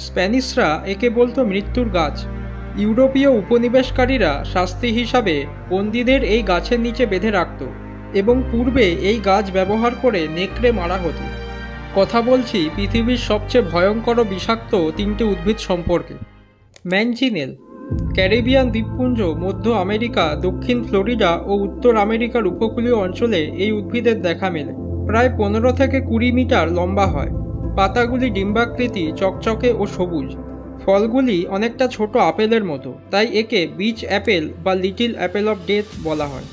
স্প্যানিশরা একে বলতো মৃত্যুর গাছ। ইউরোপীয় উপনিবেশকারীরা শাস্তি হিসাবে বন্দীদের এই গাছের নিচে বেঁধে রাখত এবং পূর্বে এই গাছ ব্যবহার করে নেকড়ে মারা হতো। কথা বলছি পৃথিবীর সবচেয়ে ভয়ঙ্কর ও বিষাক্ত তিনটি উদ্ভিদ সম্পর্কে। ম্যানচিনেল ক্যারিবিয়ান দ্বীপপুঞ্জ, মধ্য আমেরিকা, দক্ষিণ ফ্লোরিডা ও উত্তর আমেরিকার উপকূলীয় অঞ্চলে এই উদ্ভিদের দেখা মেলে। প্রায় 15 থেকে 20 মিটার লম্বা হয়। পাতাগুলি ডিম্বাকৃতি, চকচকে ও সবুজ। ফলগুলি অনেকটা ছোট আপেলের মতো, তাই একে বিচ অ্যাপেল বা লিটিল অ্যাপেল অফ ডেথ বলা হয়।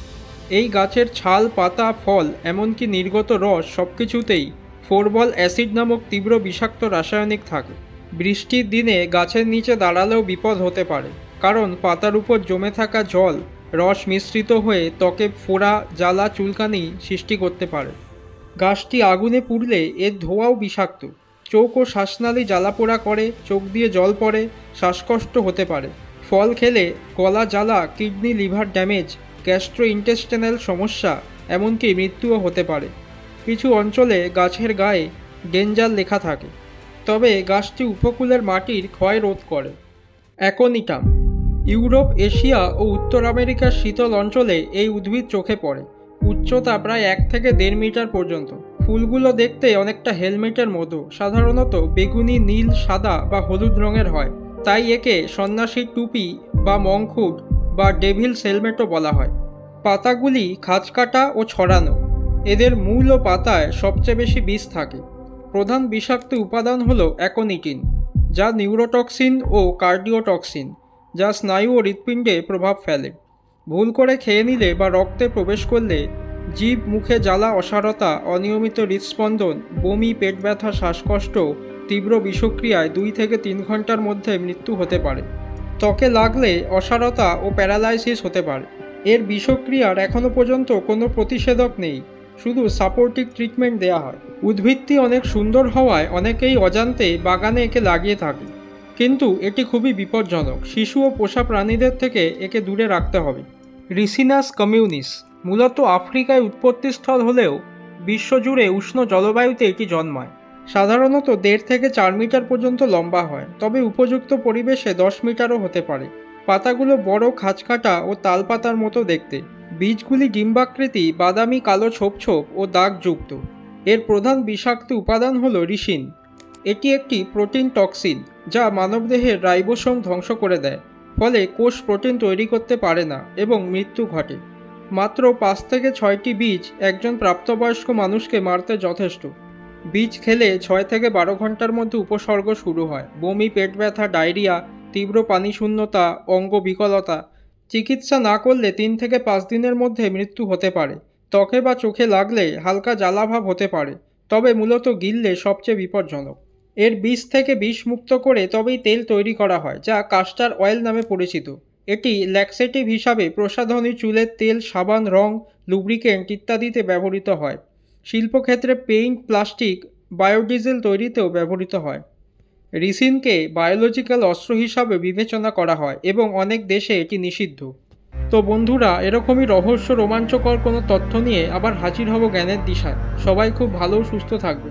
এই গাছের ছাল, পাতা, ফল এমনকি নির্গত রস সবকিছুতেই ফোরবল অ্যাসিড নামক তীব্র বিষাক্ত রাসায়নিক থাকে। বৃষ্টির দিনে গাছের নিচে দাঁড়ালেও বিপদ হতে পারে, কারণ পাতার উপর জমে থাকা জল রস মিশ্রিত হয়ে ত্বকে ফোড়া, জ্বালা, চুলকানি সৃষ্টি করতে পারে। গাছটি আগুনে পুড়লে এর ধোঁয়াও বিষাক্ত। চোখ ও শ্বাসনালী জ্বালাপোড়া করে, চোখ দিয়ে জল পড়ে, শ্বাসকষ্ট হতে পারে। ফল খেলে গলা জ্বালা, কিডনি লিভার ড্যামেজ, গ্যাস্ট্রোইন্টেস্টিনাল সমস্যা, এমনকি মৃত্যুও হতে পারে। কিছু অঞ্চলে গাছের গায়ে ডেঞ্জার লেখা থাকে। তবে গাছটি উপকূলের মাটির ক্ষয় রোধ করে। অ্যাকোনিটাম ইউরোপ, এশিয়া ও উত্তর আমেরিকার শীতল অঞ্চলে এই উদ্ভিদ চোখে পড়ে। উচ্চতা প্রায় 1 থেকে 1.5 মিটার পর্যন্ত। ফুলগুলো দেখতে অনেকটা হেলমেটের মতো, সাধারণত বেগুনি, নীল, সাদা বা হলুদ রঙের হয়। তাই একে সন্ন্যাসীর টুপি বা মংখুট বা ডেভিলস হেলমেটও বলা হয়। পাতাগুলি খাঁজকাটা ও ছড়ানো। এদের মূল ও পাতায় সবচেয়ে বেশি বিষ থাকে। প্রধান বিষাক্ত উপাদান হল অ্যাকোনিটিন, যা নিউরোটক্সিন ও কার্ডিওটক্সিন, যা স্নায়ু ও হৃৎপিণ্ডে প্রভাব ফেলে। ভুল করে খেয়ে নিলে বা রক্তে প্রবেশ করলে জিভ, মুখে জ্বালা, অসারতা, অনিয়মিত হৃদস্পন্দন, বমি, পেট ব্যথা, শ্বাসকষ্ট, তীব্র বিষক্রিয়ায় 2 থেকে 3 ঘন্টার মধ্যে মৃত্যু হতে পারে। ত্বকে লাগলে অসারতা ও প্যারালাইসিস হতে পারে। এর বিষক্রিয়ার এখনও পর্যন্ত কোনো প্রতিষেধক নেই, শুধু সাপোর্টিভ ট্রিটমেন্ট দেওয়া হয়। উদ্ভিদটি অনেক সুন্দর হওয়ায় অনেকেই অজান্তে বাগানে একে লাগিয়ে থাকে, কিন্তু এটি খুবই বিপজ্জনক। শিশু ও পোষা প্রাণীদের থেকে একে দূরে রাখতে হবে। রিসিনাস কমিউনিস মূলত আফ্রিকায় উৎপত্তিস্থল হলেও বিশ্বজুড়ে উষ্ণ জলবায়ুতে এটি জন্মায়। সাধারণত 1.5 থেকে 4 মিটার পর্যন্ত লম্বা হয়, তবে উপযুক্ত পরিবেশে 10 মিটারও হতে পারে। পাতাগুলো বড়, খাঁজকাটা ও তালপাতার মতো দেখতে। বীজগুলি ডিম্বাকৃতি, বাদামি কালো ছোপ ছোপ ও দাগযুক্ত। এর প্রধান বিষাক্ত উপাদান হল রিসিন। এটি একটি প্রোটিন টক্সিন, যা মানবদেহের রাইবোসোম ধ্বংস করে দেয়, ফলে কোষ প্রোটিন তৈরি করতে পারে না এবং মৃত্যু ঘটে। মাত্র 5 থেকে 6টি বীজ একজন প্রাপ্তবয়স্ক মানুষকে মারতে যথেষ্ট। বীজ খেলে 6 থেকে 12 ঘন্টার মধ্যে উপসর্গ শুরু হয়: বমি, পেট ব্যথা, ডায়রিয়া, তীব্র পানিশূন্যতা, অঙ্গ বিকলতা। চিকিৎসা না করলে 3 থেকে 5 দিনের মধ্যে মৃত্যু হতে পারে। ত্বকে বা চোখে লাগলে হালকা জ্বালাভাব হতে পারে, তবে মূলত গিললে সবচেয়ে বিপজ্জনক। এর বীজ থেকে বিষ মুক্ত করে তবেই তেল তৈরি করা হয়, যা কাস্টার অয়েল নামে পরিচিত। এটি ল্যাক্সেটিভ হিসাবে প্রসাধনী, চুলের তেল, সাবান, রং, লুব্রিকেন্ট ইত্যাদিতে ব্যবহৃত হয়। শিল্পক্ষেত্রে পেইন্ট, প্লাস্টিক, বায়োডিজেল তৈরিতেও ব্যবহৃত হয়। রিসিনকে বায়োলজিক্যাল অস্ত্র হিসাবে বিবেচনা করা হয় এবং অনেক দেশে এটি নিষিদ্ধ। তো বন্ধুরা, এরকমই রহস্য, রোমাঞ্চকর কোনো তথ্য নিয়ে আবার হাজির হব জ্ঞানের দিশায়। সবাই খুব ভালো ও সুস্থ থাকবে।